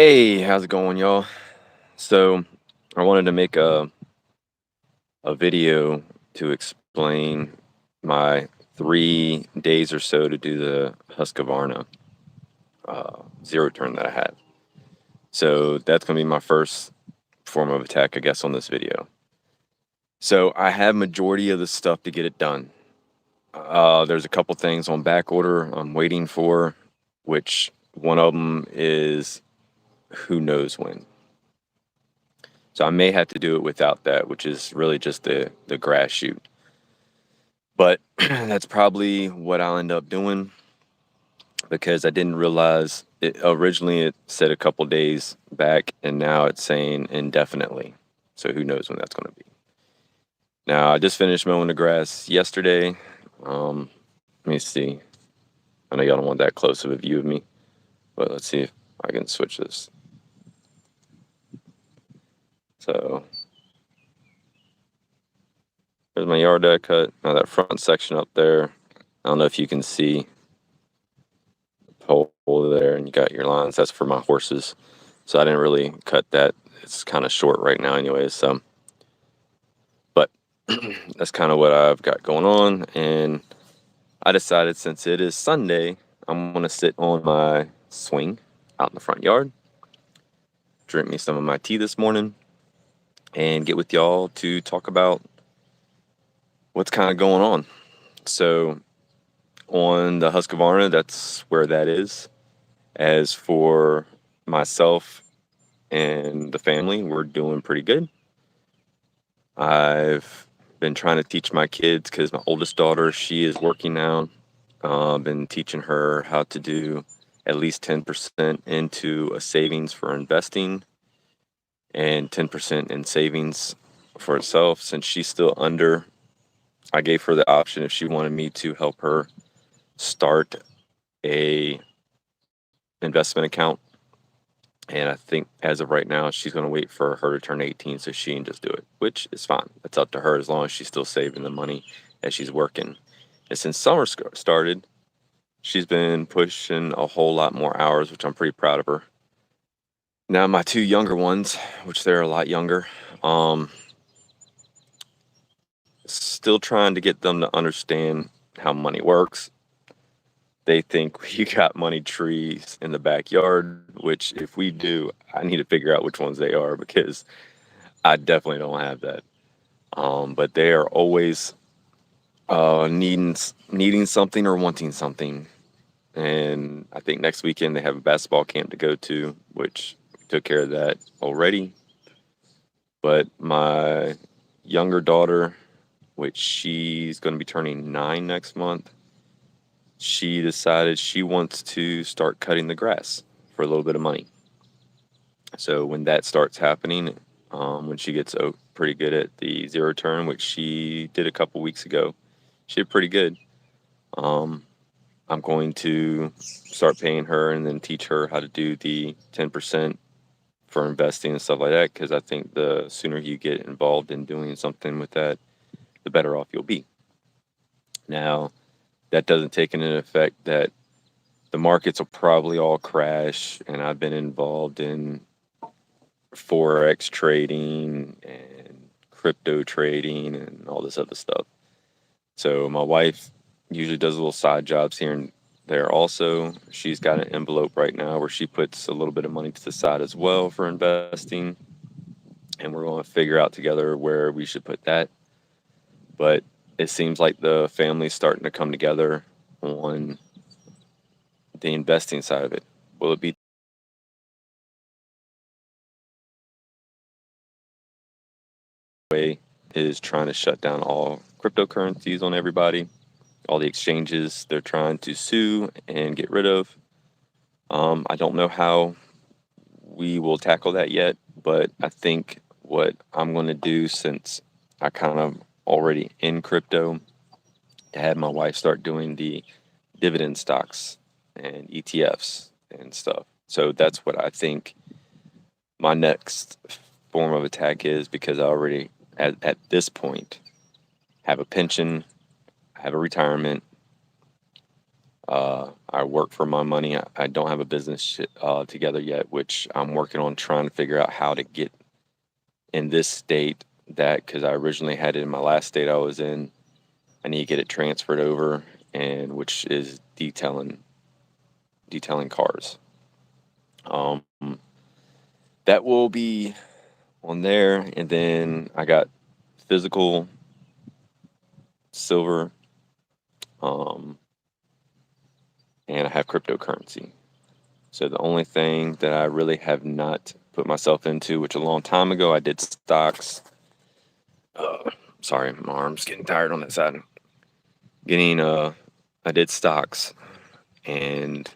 Hey, how's it going, y'all? So, I wanted to make a video to explain my 3 days or so to do the husqvarna zero turn that I had. So that's gonna be my first form of attack, I guess, on this video. So I have majority of the stuff to get it done. There's a couple things on back order I'm waiting for, which one of them is who knows when. So I may have to do it without that, which is really just the grass shoot. But that's probably what I'll end up doing because I didn't realize originally it said a couple days back and now it's saying indefinitely. So who knows when that's going to be. Now I just finished mowing the grass yesterday. Let me see. I know y'all don't want that close of a view of me, but let's see if I can switch this. So there's my yard that I cut. Now that front section up there, I don't know if you can see the pole there, and you got your lines. That's for my horses. So I didn't really cut that. It's kind of short right now anyways. So, but that's kind of what I've got going on. And I decided since it is Sunday, I'm going to sit on my swing out in the front yard, drink me some of my tea this morning, and get with y'all to talk about what's kind of going on. So on the Husqvarna, that's where that is. As for myself and the family, we're doing pretty good. I've been trying to teach my kids because my oldest daughter, she is working now. Been teaching her how to do at least 10% into a savings for investing and 10% in savings for itself. Since she's still under, I gave her the option if she wanted me to help her start a investment account. And I think as of right now, she's going to wait for her to turn 18 so she can just do it, which is fine. It's up to her as long as she's still saving the money as she's working. And since summer started, she's been pushing a whole lot more hours, which I'm pretty proud of her. Now, my two younger ones, which they're a lot younger, still trying to get them to understand how money works. They think we got money trees in the backyard, which if we do, I need to figure out which ones they are because I definitely don't have that. But they are always needing something or wanting something. And I think next weekend they have a basketball camp to go to, which we took care of that already. But my younger daughter, which she's going to be turning 9 next month, she decided she wants to start cutting the grass for a little bit of money. So when that starts happening, when she gets pretty good at the zero turn, which she did a couple weeks ago, she did pretty good. I'm going to start paying her and then teach her how to do the 10% for investing and stuff like that, because I think the sooner you get involved in doing something with that, the better off you'll be. Now, that doesn't take into effect that the markets will probably all crash, and I've been involved in forex trading and crypto trading and all this other stuff. So my wife usually does little side jobs here and there also. She's got an envelope right now where she puts a little bit of money to the side as well for investing, and we're going to figure out together where we should put that. But it seems like the family's starting to come together on the investing side of it. Will it be way is trying to shut down all cryptocurrencies on everybody, all the exchanges they're trying to sue and get rid of. I don't know how we will tackle that yet, but I think what I'm going to do, since I kind of already in crypto, to have my wife start doing the dividend stocks and ETFs and stuff. So that's what I think my next form of attack is, because I already at this point have a pension, have a retirement, I work for my money. I don't have a business together yet, which I'm working on trying to figure out how to get in this state that because I originally had it in my last state I was in. I need to get it transferred over, and which is detailing cars. Um, that will be on there, and then I got physical silver, um, and I have cryptocurrency. So the only thing that I really have not put myself into, which a long time ago I did stocks. Sorry, my arm's getting tired on that side. Getting I did stocks, and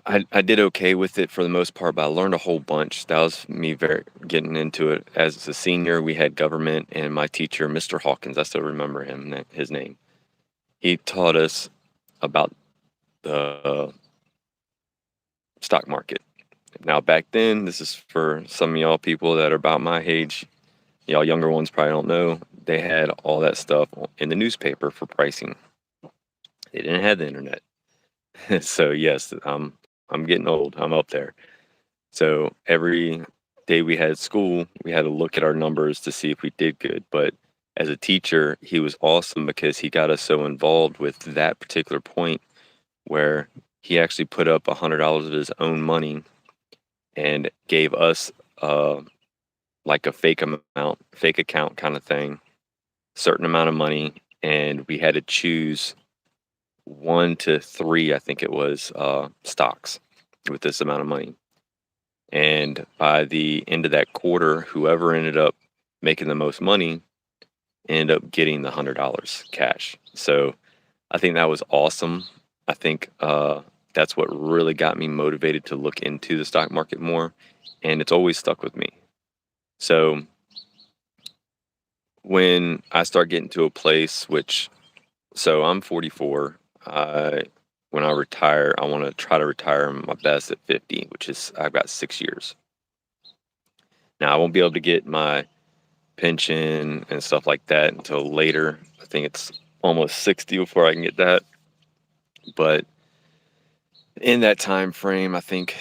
I did okay with it for the most part, but I learned a whole bunch. That was me very getting into it. As a senior, we had government, and my teacher, Mr. Hawkins, I still remember his name. He taught us about the stock market. Now, back then, this is for some of y'all people that are about my age. Y'all younger ones probably don't know. They had all that stuff in the newspaper for pricing. They didn't have the internet. So yes, I'm getting old. I'm up there. So every day we had school, we had to look at our numbers to see if we did good. But as a teacher, he was awesome because he got us so involved with that particular point where he actually put up $100 of his own money and gave us like a fake account kind of thing, certain amount of money, and we had to choose 1 to 3, I think it was, stocks with this amount of money. And by the end of that quarter, whoever ended up making the most money ended up getting the $100 cash. So I think that was awesome. I think that's what really got me motivated to look into the stock market more, and it's always stuck with me. So when I start getting to a place so I'm 44. When I retire, I want to try to retire my best at 50, which is I've got 6 years. Now I won't be able to get my pension and stuff like that until later. I think it's almost 60 before I can get that. But in that time frame, I think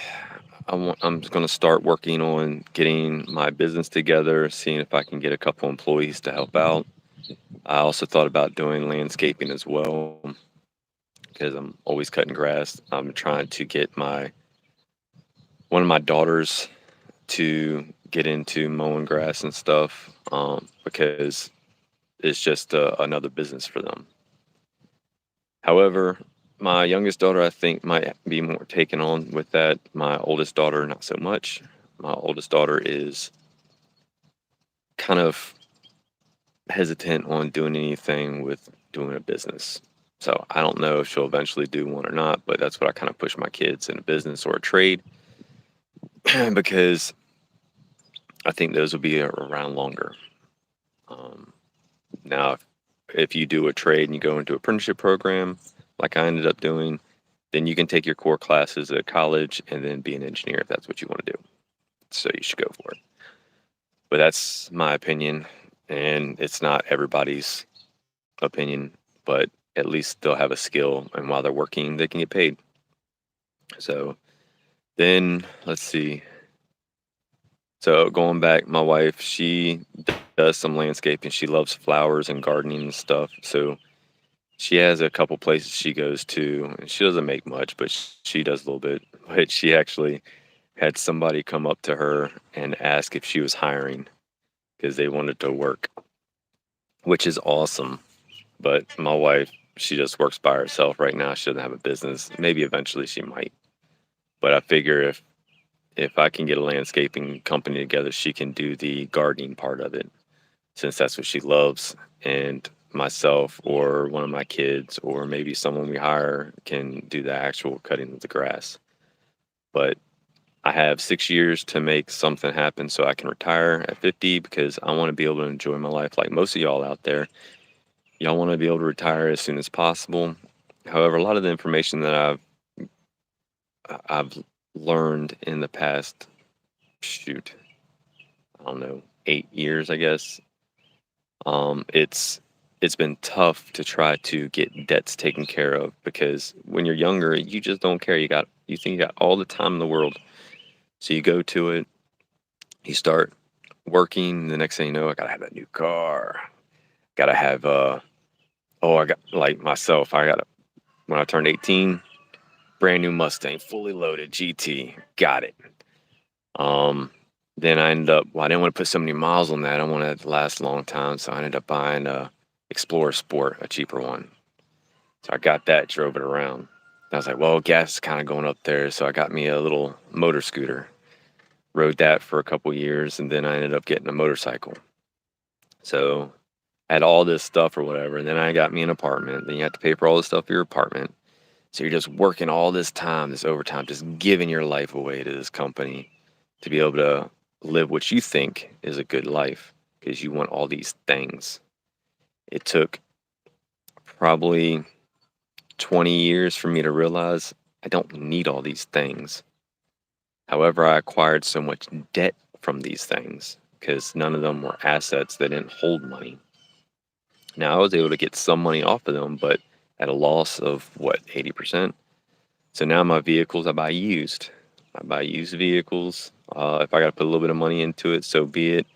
I'm going to start working on getting my business together, seeing if I can get a couple employees to help out. I also thought about doing landscaping as well because I'm always cutting grass. I'm trying to get one of my daughters to get into mowing grass and stuff because it's just another business for them. However, my youngest daughter, I think, might be more taken on with that. My oldest daughter, not so much. My oldest daughter is kind of hesitant on doing anything with doing a business. So I don't know if she'll eventually do one or not, but that's what I kind of push my kids in a business or a trade because I think those will be around longer. Now, if you do a trade and you go into an apprenticeship program, like I ended up doing, then you can take your core classes at college and then be an engineer if that's what you want to do. So you should go for it. But that's my opinion, and it's not everybody's opinion, but at least they'll have a skill, and while they're working, they can get paid. So then let's see. So going back, my wife, she does some landscaping. She loves flowers and gardening and stuff. So she has a couple places she goes to, and she doesn't make much, but she does a little bit. But she actually had somebody come up to her and ask if she was hiring because they wanted to work, which is awesome. But my wife, she just works by herself right now. She doesn't have a business. Maybe eventually she might. But I figure if I can get a landscaping company together, she can do the gardening part of it since that's what she loves. And myself or one of my kids or maybe someone we hire can do the actual cutting of the grass. But I have 6 years to make something happen so I can retire at 50 because I want to be able to enjoy my life like most of y'all out there. Y'all want to be able to retire as soon as possible. However, a lot of the information that I've learned in the past, shoot, I don't know, 8 years, I guess. It's it's been tough to try to get debts taken care of because when you're younger, you just don't care. You think you got all the time in the world. So you go to it, you start working, the next thing you know, I gotta have a new car. Gotta have I got like myself, when I turned 18, brand new Mustang, fully loaded GT. Got it. Um then I ended up I didn't want to put so many miles on that. I wanted it to last a long time. So I ended up buying a Explorer Sport, a cheaper one. So I got that, drove it around. I was like, well, gas is kind of going up there. So I got me a little motor scooter, rode that for a couple years, and then I ended up getting a motorcycle. So I had all this stuff or whatever. And then I got me an apartment. Then you have to pay for all this stuff for your apartment. So you're just working all this time, this overtime, just giving your life away to this company to be able to live what you think is a good life because you want all these things. It took probably 20 years for me to realize I don't need all these things. However, I acquired so much debt from these things because none of them were assets that didn't hold money. Now, I was able to get some money off of them, but at a loss of what, 80%? So now my vehicles I buy used. I buy used vehicles. If I got to put a little bit of money into it, so be it.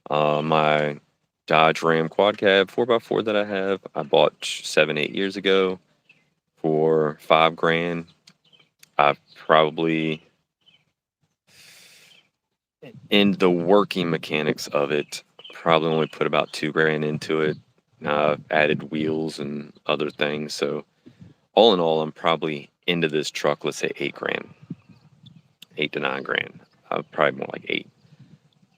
My Dodge Ram Quad Cab 4x4 that I have, I bought 7, 8 years ago for $5,000. I've probably, in the working mechanics of it, probably only put about $2,000 into it. I've added wheels and other things. So all in all, I'm probably into this truck, let's say $8,000, 8 to 9 grand. Probably more like 8.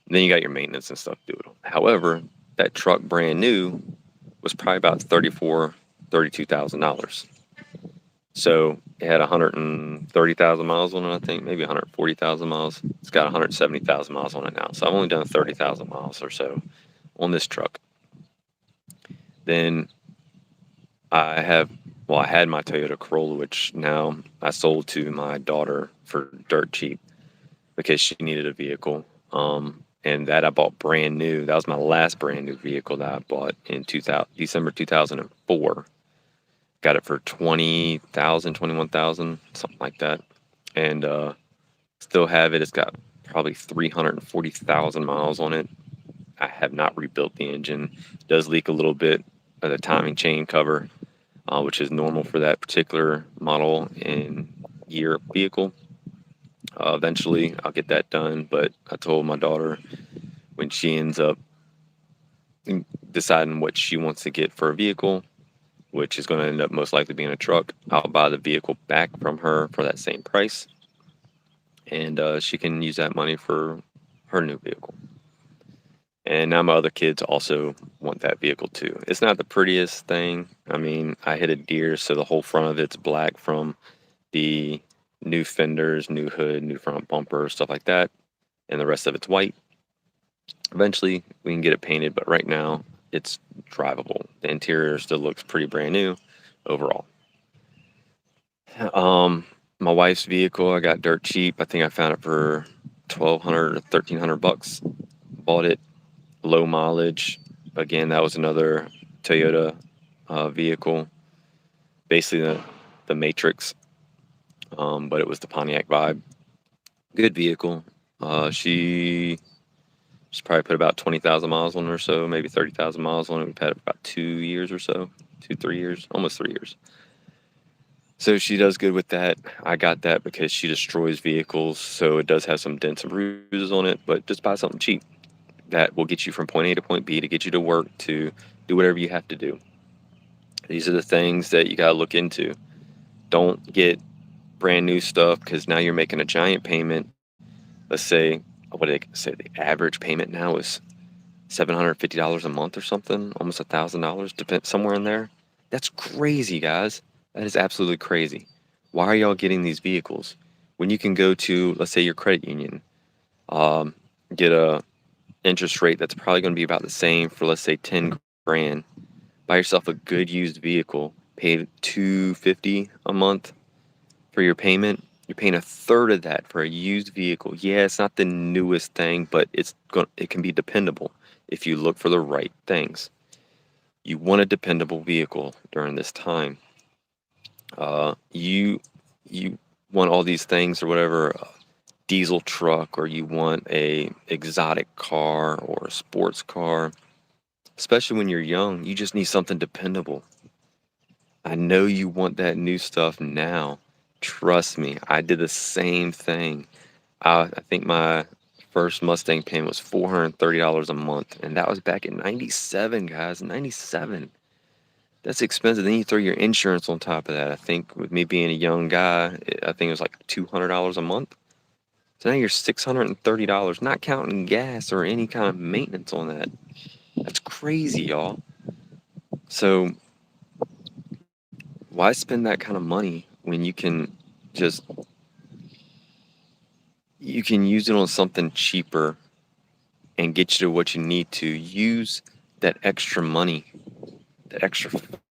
And then you got your maintenance and stuff to do it. However, that truck brand new was probably about $32,000. So it had 130,000 miles on it, I think, maybe 140,000 miles. It's got 170,000 miles on it now. So I've only done 30,000 miles or so on this truck. Then I have, I had my Toyota Corolla, which now I sold to my daughter for dirt cheap because she needed a vehicle. And that I bought brand new. That was my last brand new vehicle that I bought in December 2004. Got it for 20,000, 21,000, something like that. And still have it. It's got probably 340,000 miles on it. I have not rebuilt the engine. It does leak a little bit of the timing chain cover, which is normal for that particular model and year vehicle. Eventually, I'll get that done. But I told my daughter when she ends up deciding what she wants to get for a vehicle, which is going to end up most likely being a truck, I'll buy the vehicle back from her for that same price. And she can use that money for her new vehicle. And now my other kids also want that vehicle too. It's not the prettiest thing. I mean, I hit a deer, so the whole front of it's black from the new fenders, new hood, new front bumper, stuff like that. And the rest of it's white. Eventually, we can get it painted, but right now, it's drivable. The interior still looks pretty brand new overall. My wife's vehicle, I got dirt cheap. I think I found it for 1,200 or 1,300 bucks. Bought it low mileage. Again, that was another Toyota vehicle, basically the Matrix, but it was the Pontiac Vibe. Good vehicle. She's probably put about 20,000 miles on it or so, maybe 30,000 miles on it. We've had it for about 2 years or so, 2, 3 years, almost 3 years. So she does good with that. I got that because she destroys vehicles, so it does have some dents and bruises on it, but just buy something cheap that will get you from point A to point B to get you to work to do whatever you have to do. These are the things that you got to look into. Don't get brand new stuff because now you're making a giant payment. Let's say, what do they say? The average payment now is $750 a month or something, almost $1,000, depend somewhere in there. That's crazy, guys. That is absolutely crazy. Why are y'all getting these vehicles when you can go to, let's say, your credit union, get a interest rate that's probably going to be about the same for, let's say, 10 grand. Buy yourself a good used vehicle, pay $250 a month for your payment. You're paying a third of that for a used vehicle. Yeah, it's not the newest thing, but it can be dependable if you look for the right things. You want a dependable vehicle during this time. You want all these things or whatever, diesel truck, or you want a exotic car or a sports car. Especially when you're young, you just need something dependable. I know you want that new stuff now. Trust me, I did the same thing. I think my first Mustang payment was $430 a month, and that was back in '97, guys. '97. That's expensive. Then you throw your insurance on top of that. I think with me being a young guy, I think it was like $200 a month. So now you're $630, not counting gas or any kind of maintenance on that. That's crazy, y'all. So why spend that kind of money when just you can use it on something cheaper and get you to what you need to? Use that extra money, that extra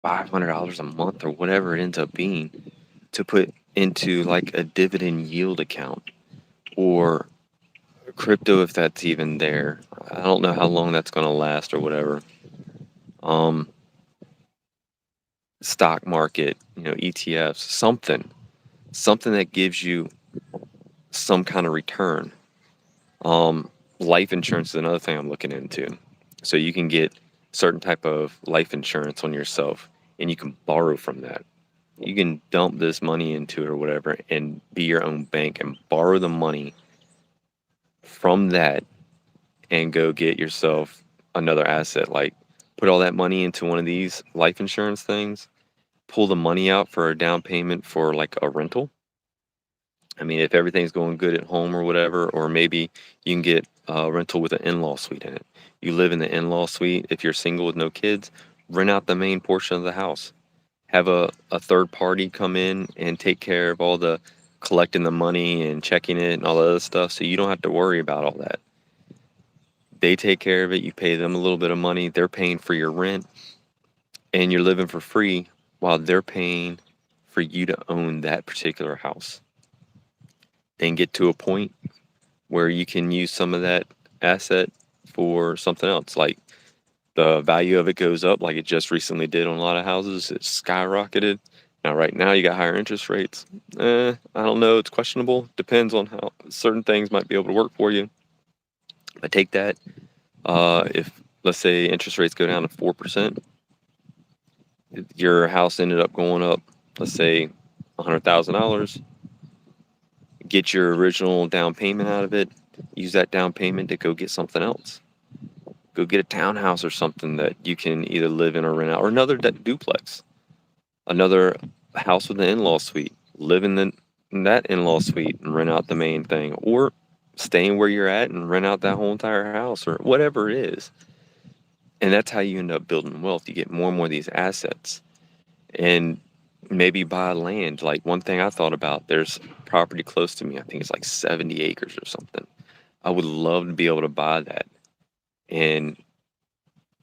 $500 a month or whatever it ends up being, to put into like a dividend yield account or crypto, if that's even there. I don't know how long that's going to last or whatever. Um, Stock market, ETFs, something that gives you some kind of return. Life insurance is another thing I'm looking into. So you can get certain type of life insurance on yourself, and you can borrow from that. You can dump this money into it or whatever and be your own bank and borrow the money from that and go get yourself another asset. Like, put all that money into one of these life insurance things, pull the money out for a down payment for like a rental. I mean, if everything's going good at home or whatever, or maybe you can get a rental with an in-law suite in it. You live in the in-law suite. If you're single with no kids, rent out the main portion of the house. Have a third party come in and take care of all the collecting the money and checking it and all the other stuff, so you don't have to worry about all that. They take care of it. You pay them a little bit of money. They're paying for your rent, and you're living for free while they're paying for you to own that particular house. And get to a point where you can use some of that asset for something else. Like, the value of it goes up, like it just recently did on a lot of houses. It skyrocketed. Now, right now, you got higher interest rates. I don't know. It's questionable. Depends on how certain things might be able to work for you. But take that. If, let's say, interest rates go down to 4%, your house ended up going up, let's say, $100,000. Get your original down payment out of it. Use that down payment to go get something else. Go get a townhouse or something that you can either live in or rent out, or another duplex, another house with an in-law suite. Live in that in-law suite and rent out the main thing, or staying where you're at and rent out that whole entire house or whatever it is. And that's how you end up building wealth. You get more and more of these assets, and maybe buy land. Like, one thing I thought about, there's property close to me. I think it's like 70 acres or something. I would love to be able to buy that and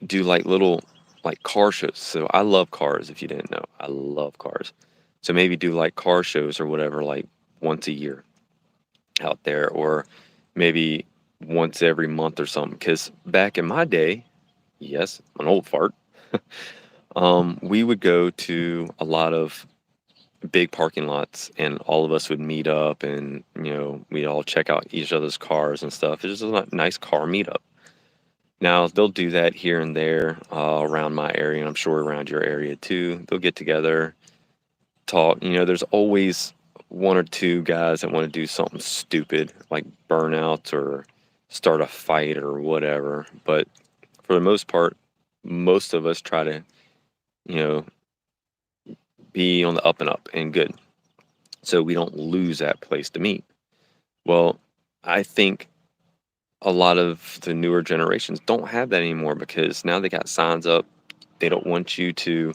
do like little like car shows. So I love cars, if you didn't know. I love cars. So maybe do like car shows or whatever, like once a year out there, or maybe once every month or something. Because back in my day, yes, I'm an old fart, we would go to a lot of big parking lots, and all of us would meet up, and we'd all check out each other's cars and stuff. It's just a nice car meetup. Now, they'll do that here and there around my area, and I'm sure around your area too. They'll get together, talk. There's always one or two guys that want to do something stupid, like burnout or start a fight or whatever. But for the most part, most of us try to, you know, be on the up and up and good, so we don't lose that place to meet. Well, I think a lot of the newer generations don't have that anymore, because now they got signs up. They don't want you to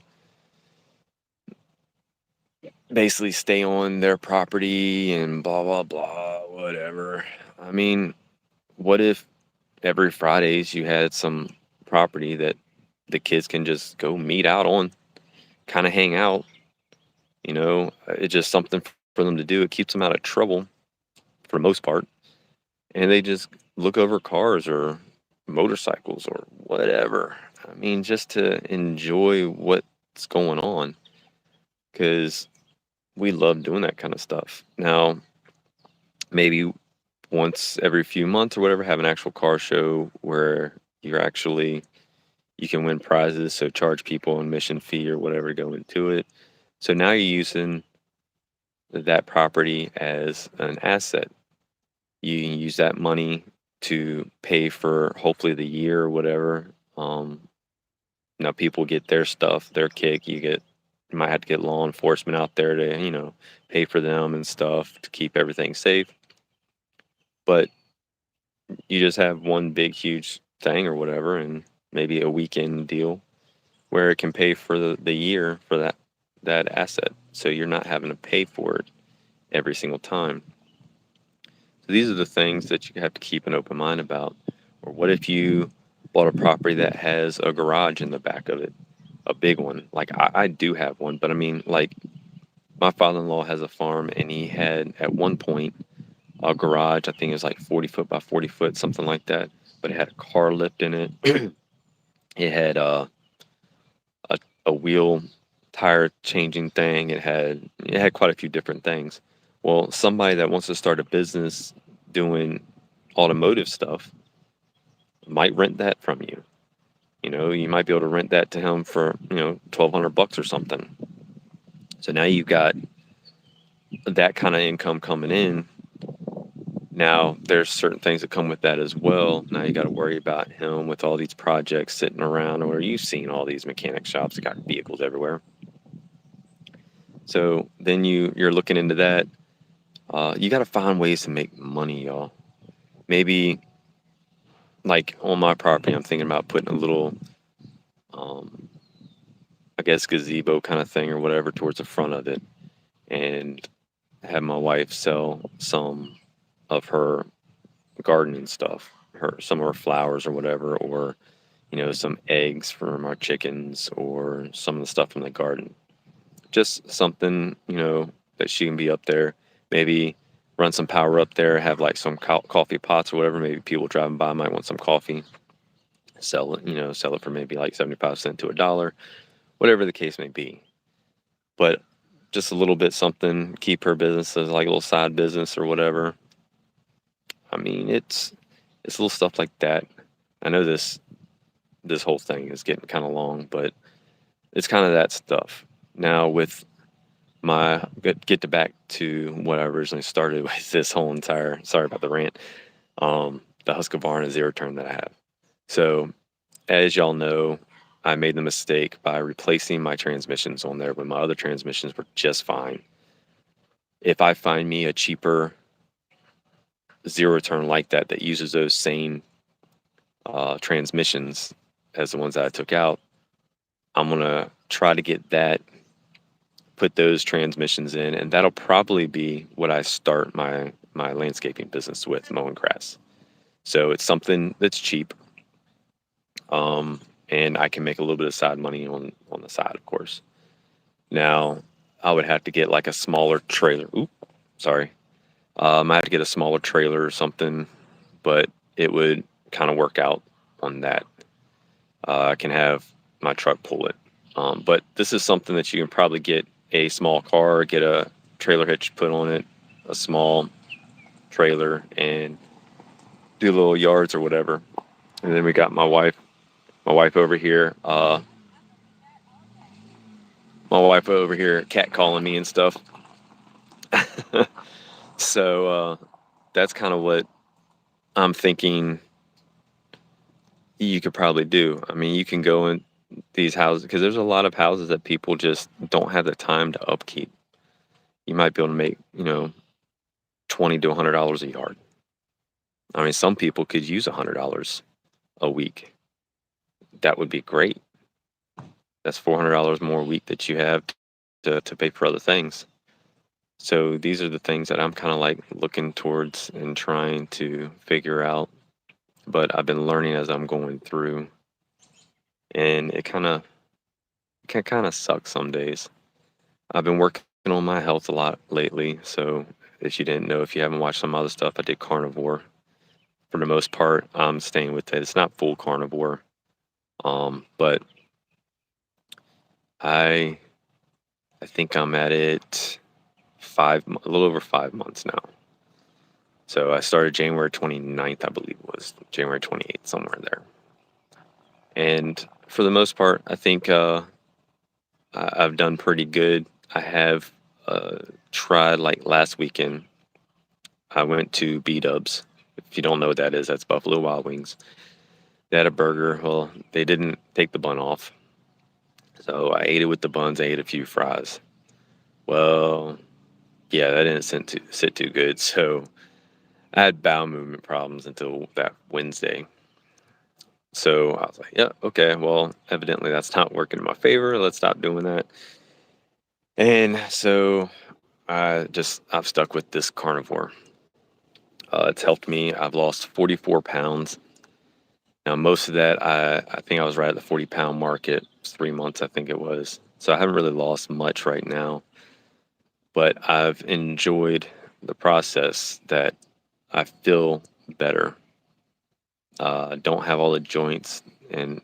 basically stay on their property and blah, blah, blah, whatever. I mean, what if every Fridays you had some property that the kids can just go meet out on, kind of hang out? It's just something for them to do. It keeps them out of trouble for the most part. And they just look over cars or motorcycles or whatever. I mean, just to enjoy what's going on, because we love doing that kind of stuff. Now, maybe once every few months or whatever, have an actual car show where you can win prizes, so charge people an admission fee or whatever to go into it. So now you're using that property as an asset. You can use that money to pay for hopefully the year or whatever. Now people get their stuff, their kick. You might have to get law enforcement out there to, pay for them and stuff to keep everything safe. But you just have one big, huge thing or whatever, and maybe a weekend deal where it can pay for the year for that asset. So you're not having to pay for it every single time. So these are the things that you have to keep an open mind about. Or what if you bought a property that has a garage in the back of it, a big one? Like I do have one, but I mean, like my father-in-law has a farm, and he had at one point a garage. I think it was like 40 foot by 40 foot, something like that. But it had a car lift in it. It had a a wheel tire changing thing. It had quite a few different things. Well, somebody that wants to start a business doing automotive stuff might rent that from you. You might be able to rent that to him for, $1,200 or something. So now you've got that kind of income coming in. Now there's certain things that come with that as well. Now you got to worry about him with all these projects sitting around, or you've seen all these mechanic shops that got vehicles everywhere. So then you're looking into that. You got to find ways to make money, y'all. Maybe like on my property, I'm thinking about putting a little, um, I guess, gazebo kind of thing or whatever towards the front of it, and have my wife sell some of her gardening stuff, some of her flowers or whatever, or some eggs from our chickens or some of the stuff from the garden. Just something, that she can be up there. Maybe run some power up there, have like some coffee pots or whatever. Maybe people driving by might want some coffee. Sell it for maybe like 75 cents to $1, whatever the case may be. But just a little bit something, keep her business as like a little side business or whatever. I mean, it's little stuff like that. I know this whole thing is getting kind of long, but it's kind of that stuff. Now with back to what I originally started with this whole entire, sorry about the rant, the husqvarna zero turn that I have. So as y'all know, I made the mistake by replacing my transmissions on there when my other transmissions were just fine. If I find me a cheaper zero turn like that uses those same transmissions as the ones that I took out, I'm gonna try to get that, put those transmissions in, and that'll probably be what I start my landscaping business with, mowing grass. So it's something that's cheap, and I can make a little bit of side money on the side, of course. Now I would have to get like a smaller trailer. Oop, sorry. I have to get a smaller trailer or something, but it would kind of work out on that. I can have my truck pull it. But this is something that you can probably get a small car, get a trailer hitch put on it, a small trailer, and do little yards or whatever. And then we got my wife over here. My wife over here cat calling me and stuff. So that's kind of what I'm thinking you could probably do. I mean, you can go in these houses because there's a lot of houses that people just don't have the time to upkeep. You might be able to make, $20 to $100 a yard. I mean, some people could use $100 a week. That would be great. That's $400 more a week that you have to pay for other things. So these are the things that I'm kind of like looking towards and trying to figure out. But I've been learning as I'm going through, and it kind of sucks some days. I've been working on my health a lot lately. So if you didn't know, if you haven't watched some other stuff, I did carnivore. For the most part, I'm staying with it. It's not full carnivore. But I I think I'm at it a little over 5 months now. So I started January 29th, I believe it was January 28th, somewhere in there. And for the most part, I think I've done pretty good. I have uh, tried, like last weekend, I went to B Dubs. If you don't know what that is, that's Buffalo Wild Wings. They had a burger. Well, they didn't take the bun off. So I ate it with the buns. I ate a few fries. Well, yeah, that didn't sit too good. So I had bowel movement problems until that Wednesday. So I was like, yeah, okay, well, evidently that's not working in my favor. Let's stop doing that. And so I've stuck with this carnivore. It's helped me. I've lost 44 pounds. Now, most of that, I think I was right at the 40-pound mark at 3 months, I think it was. So I haven't really lost much right now, but I've enjoyed the process that I feel better. Don't have all the joints and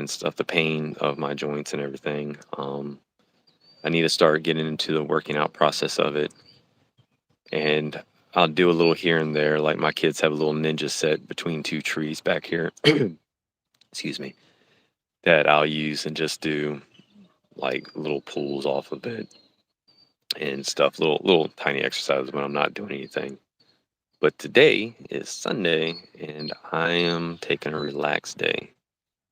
stuff, the pain of my joints and everything. I need to start getting into the working out process of it. And I'll do a little here and there. Like my kids have a little ninja set between two trees back here. Excuse me. That I'll use and just do like little pulls off of it and stuff, little tiny exercises when I'm not doing anything. But today is Sunday and I am taking a relaxed day.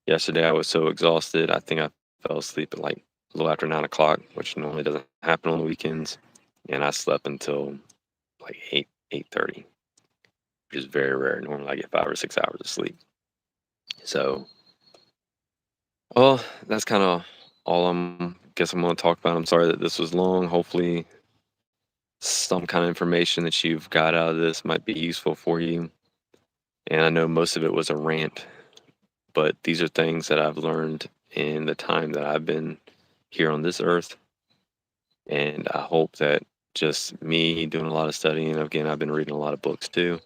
Yesterday I was so exhausted. I think I fell asleep at like a little after 9 o'clock, which normally doesn't happen on the weekends. And I slept until like 8:30, which is very rare. Normally I get 5 or 6 hours of sleep. So, well, that's kind of all guess I'm going to talk about. I'm sorry that this was long. Hopefully some kind of information that you've got out of this might be useful for you. And I know most of it was a rant, but these are things that I've learned in the time that I've been here on this earth. And I hope that just me doing a lot of studying, again, I've been reading a lot of books too,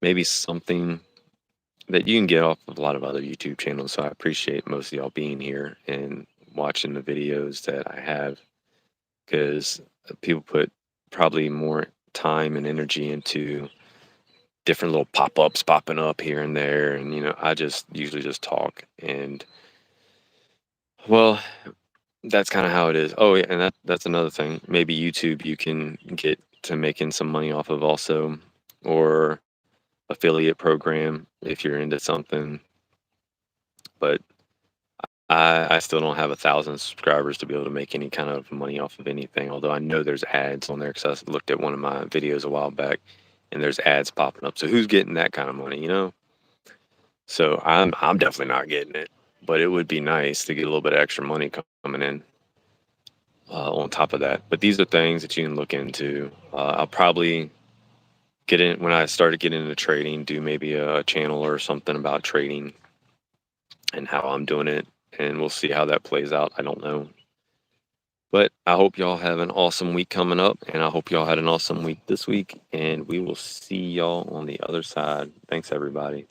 maybe something that you can get off of a lot of other YouTube channels. So I appreciate most of y'all being here and watching the videos that I have because people put probably more time and energy into different little pop-ups popping up here and there. And, I just usually just talk. And, well, that's kind of how it is. Oh, yeah, and that's another thing. Maybe YouTube you can get to making some money off of also, or affiliate program if you're into something. But I still don't have 1,000 subscribers to be able to make any kind of money off of anything. Although I know there's ads on there because I looked at one of my videos a while back, and there's ads popping up. So who's getting that kind of money? So I'm definitely not getting it. But it would be nice to get a little bit of extra money coming in on top of that. But these are things that you can look into. I'll probably get in when I started getting into trading, do maybe a channel or something about trading and how I'm doing it. And we'll see how that plays out. I don't know. But I hope y'all have an awesome week coming up. And I hope y'all had an awesome week this week. And we will see y'all on the other side. Thanks, everybody.